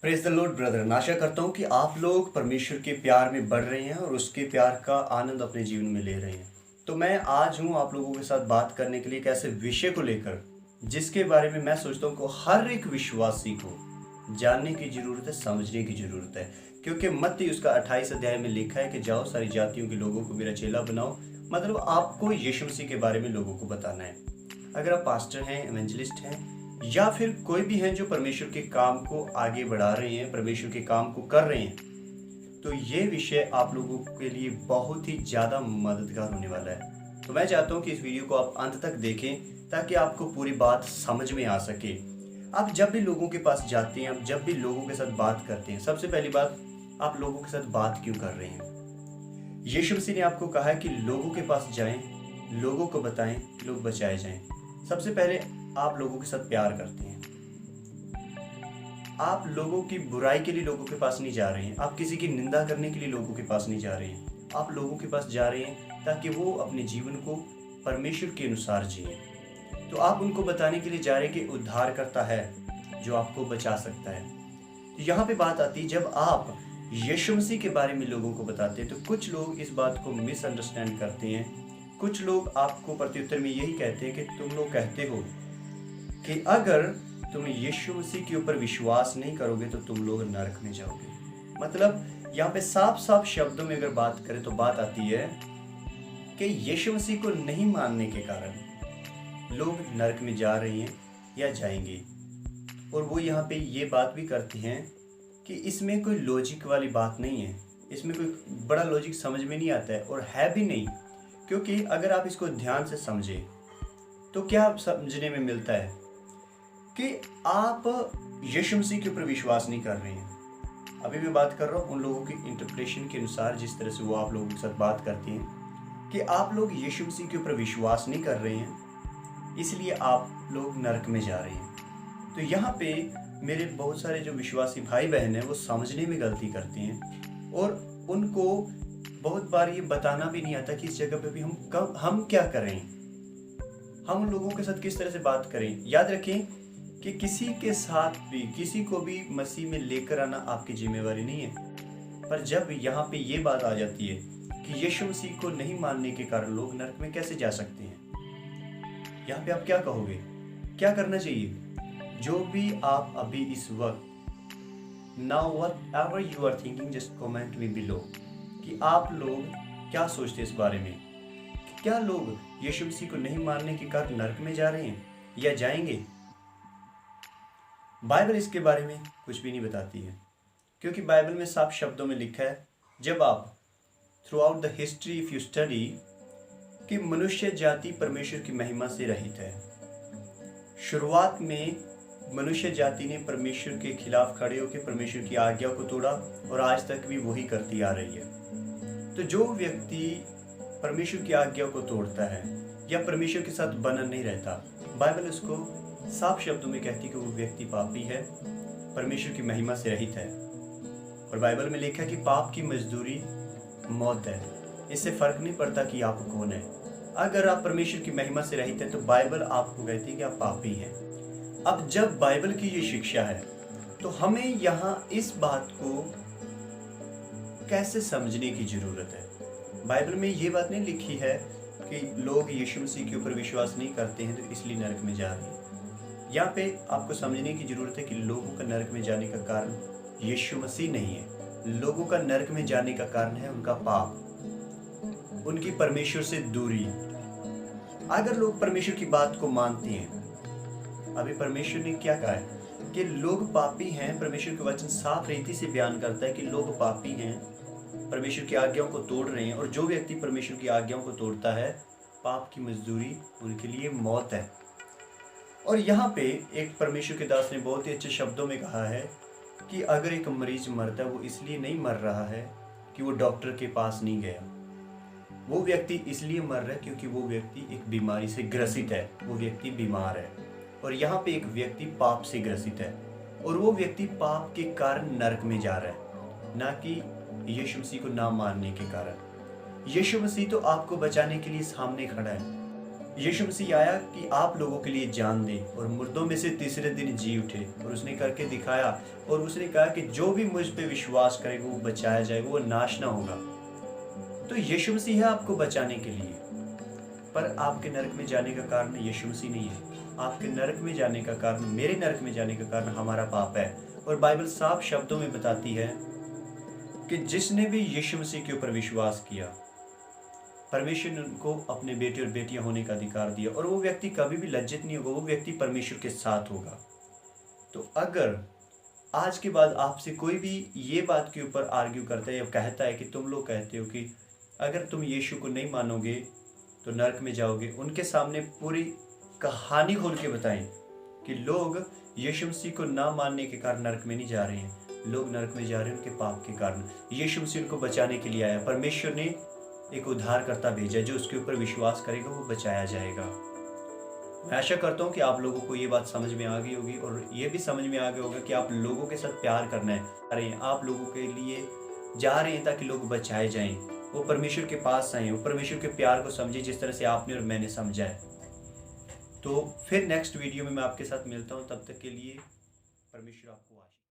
Praise the Lord brother. मैं आशा करता हूँ कि आप लोग परमेश्वर के प्यार में बढ़ रहे हैं और उसके प्यार का आनंद अपने जीवन में ले रहे हैं। तो मैं आज हूँ आप लोगों के साथ बात करने के लिए एक ऐसे विषय को लेकर जिसके बारे में मैं सोचता हूँ कि हर एक विश्वासी को जानने की ज़रूरत है, समझने की ज़रूरत है। क्योंकि मत्ती उसका 28 अध्याय में लिखा है कि जाओ सारी जातियों के लोगों को मेरा चेला बनाओ। मतलब आपको यीशु मसीह के बारे में लोगों को बताना है। अगर आप पास्टर हैं, एवेंजलिस्ट हैं या फिर कोई भी हैं जो परमेश्वर के काम को आगे बढ़ा रहे हैं, परमेश्वर के काम को कर रहे हैं, तो ये विषय आप लोगों के लिए बहुत ही ज़्यादा मददगार होने वाला है। तो मैं चाहता हूँ कि इस वीडियो को आप अंत तक देखें ताकि आपको पूरी बात समझ में आ सके। आप जब भी लोगों के पास जाते हैं, आप जब भी लोगों के साथ बात करते हैं, सबसे पहली बात, आप लोगों के साथ बात क्यों कर रहे हैं? यीशु मसीह ने आपको कहा है कि लोगों के पास जाएं, लोगों को बताएं, लोग बचाए जाएं। सबसे पहले आप लोगों के साथ प्यार करते हैं। आप लोगों की बुराई के लिए लोगों के पास नहीं जा रहे हैं। आप किसी की निंदा करने के लिए लोगों के पास नहीं जा रहे हैं। आप लोगों के पास जा रहे हैं ताकि वो अपने जीवन को परमेश्वर के अनुसार जिए। तो आप उनको बताने के लिए जा रहे हैं कि उद्धार करता है जो आपको बचा सकता है। तो यहाँ पे बात आती है, जब आप यीशु मसीह के बारे में लोगों को बताते हैं तो कुछ लोग इस बात को मिसअंडरस्टैंड करते हैं। कुछ लोग आपको प्रत्युत्तर में यही कहते हैं कि तुम लोग कहते हो कि अगर तुम यीशु मसीह के ऊपर विश्वास नहीं करोगे तो तुम लोग नरक में जाओगे। मतलब यहाँ पे साफ साफ शब्दों में अगर बात करें तो बात आती है कि यीशु मसीह को नहीं मानने के कारण लोग नरक में जा रहे हैं या जाएंगे। और वो यहाँ पे ये बात भी करते हैं कि इसमें कोई लॉजिक वाली बात नहीं है, इसमें कोई बड़ा लॉजिक समझ में नहीं आता है और है भी नहीं। क्योंकि अगर आप इसको ध्यान से समझें तो क्या समझने में मिलता है कि आप यीशु मसीह के ऊपर विश्वास नहीं कर रहे हैं। अभी मैं बात कर रहा हूँ उन लोगों की इंटरप्रिटेशन के अनुसार, जिस तरह से वो आप लोगों के साथ बात करती हैं कि आप लोग यीशु मसीह के ऊपर विश्वास नहीं कर रहे हैं इसलिए आप लोग नरक में जा रहे हैं। तो यहाँ पे मेरे बहुत सारे जो विश्वासी भाई बहन हैं वो समझने में गलती करते हैं और उनको बहुत बार ये बताना भी नहीं आता कि इस जगह पे भी हम क्या करें, हम उन लोगों के साथ किस तरह से बात करें। याद रखें कि किसी के साथ भी, किसी को भी मसीह में लेकर आना आपकी जिम्मेवारी नहीं है। पर जब यहाँ पे ये बात आ जाती है कि यीशु मसीह को नहीं मानने के कारण लोग नरक में कैसे जा सकते हैं, यहाँ पे आप क्या कहोगे, क्या करना चाहिए? जो भी आप अभी इस वक्त, now whatever you are thinking, just comment me below कि आप लोग क्या सोचते हैं इस बारे में। क्या लोग यीशु मसीह को नहीं मानने के कारण नरक में जा रहे हैं या जाएंगे? बाइबल इसके बारे में कुछ भी नहीं बताती है, क्योंकि बाइबल में साफ शब्दों में लिखा है, जब आप through out the history if you study, कि मनुष्य जाति परमेश्वर की महिमा से रहित है। शुरुआत में मनुष्य जाति ने परमेश्वर के खिलाफ खड़े होकर परमेश्वर की आज्ञा को तोड़ा और आज तक भी वही करती आ रही है। तो जो व्यक्ति परमेश्वर की आज्ञा को तोड़ता है या परमेश्वर के साथ बना नहीं रहता, बाइबल उसको साफ शब्दों में कहती है कि वो व्यक्ति पापी है, परमेश्वर की महिमा से रहित है। और बाइबल में लिखा है कि पाप की मजदूरी मौत है। इससे फर्क नहीं पड़ता कि आप कौन है। अगर आप परमेश्वर की महिमा से रहित हैं तो बाइबल आपको कहती है कि आप पापी हैं। अब जब बाइबल की ये शिक्षा है तो हमें यहाँ इस बात को कैसे समझने की जरूरत है। बाइबल में ये बात नहीं लिखी है कि लोग यीशु मसीह के ऊपर विश्वास नहीं करते हैं तो इसलिए नरक में जा रहे हैं। यहाँ पे आपको समझने की जरूरत है कि लोगों का नरक में जाने का कारण यीशु मसीह नहीं है। लोगों का नरक में जाने का कारण है उनका पाप, उनकी परमेश्वर से दूरी। अगर लोग परमेश्वर की बात को मानते हैं, अभी परमेश्वर ने क्या कहा है कि लोग पापी हैं। परमेश्वर के वचन साफ रीति से बयान करता है कि लोग पापी हैं, परमेश्वर की आज्ञाओं को तोड़ रहे हैं। और जो व्यक्ति परमेश्वर की आज्ञाओं को तोड़ता है, पाप की मजदूरी उनके लिए मौत है। और यहाँ पे एक परमेश्वर के दास ने बहुत ही अच्छे शब्दों में कहा है कि अगर एक मरीज मरता है वो इसलिए नहीं मर रहा है कि वो डॉक्टर के पास नहीं गया, वो व्यक्ति इसलिए मर रहा है क्योंकि वो व्यक्ति एक बीमारी से ग्रसित है, वो व्यक्ति बीमार है। और यहाँ पे एक व्यक्ति पाप से ग्रसित है और वो व्यक्ति पाप के कारण नरक में जा रहा है, ना कि यीशु मसीह को ना मानने के कारण। यीशु मसीह तो आपको बचाने के लिए सामने खड़ा है। यीशु मसीह आया कि आप लोगों के लिए जान दे और मुर्दों में से तीसरे दिन जी उठे, और उसने करके दिखाया। और उसने कहा कि जो भी मुझ पे विश्वास करेगा वो बचाया जाएगा, वो नाश ना होगा। तो यीशु मसीह है आपको बचाने के लिए, पर आपके नरक में जाने का कारण यीशु मसीह नहीं है। आपके नरक में जाने का कारण, मेरे नरक में जाने का कारण हमारा पाप है। और बाइबल साफ शब्दों में बताती है कि जिसने भी यीशु मसीह के ऊपर विश्वास किया, परमेश्वर ने उनको अपने बेटे और बेटियां होने का अधिकार दिया, और वो व्यक्ति कभी भी लज्जित नहीं होगा, वो व्यक्ति परमेश्वर के साथ होगा। तो अगर आज के बाद आपसे कोई भी ये बात के ऊपर आर्ग्यू करता है या कहता है कि तुम लोग कहते हो कि अगर तुम यीशु को नहीं मानोगे तो नरक में जाओगे, उनके सामने पूरी कहानी खोल के बताएं कि लोग यीशु मसीह को ना मानने के कारण नरक में नहीं जा रहे हैं। लोग नरक में जा रहे हैं उनके पाप के कारण। यीशु मसीह उनको बचाने के लिए आया। परमेश्वर ने एक उद्धारकर्ता भेजा, जो उसके ऊपर विश्वास करेगा वो बचाया जाएगा। मैं आशा करता हूँ कि आप लोगों को ये बात समझ में आ गई होगी, और ये भी समझ में आ गया होगा कि आप लोगों के साथ प्यार करना है। अरे आप लोगों के लिए जा रहे हैं ताकि लोग बचाए जाएं, वो परमेश्वर के पास आए, वो परमेश्वर के प्यार को समझे जिस तरह से आपने और मैंने समझा है। तो फिर नेक्स्ट वीडियो में मैं आपके साथ मिलता हूँ। तब तक के लिए परमेश्वर आपको आशीष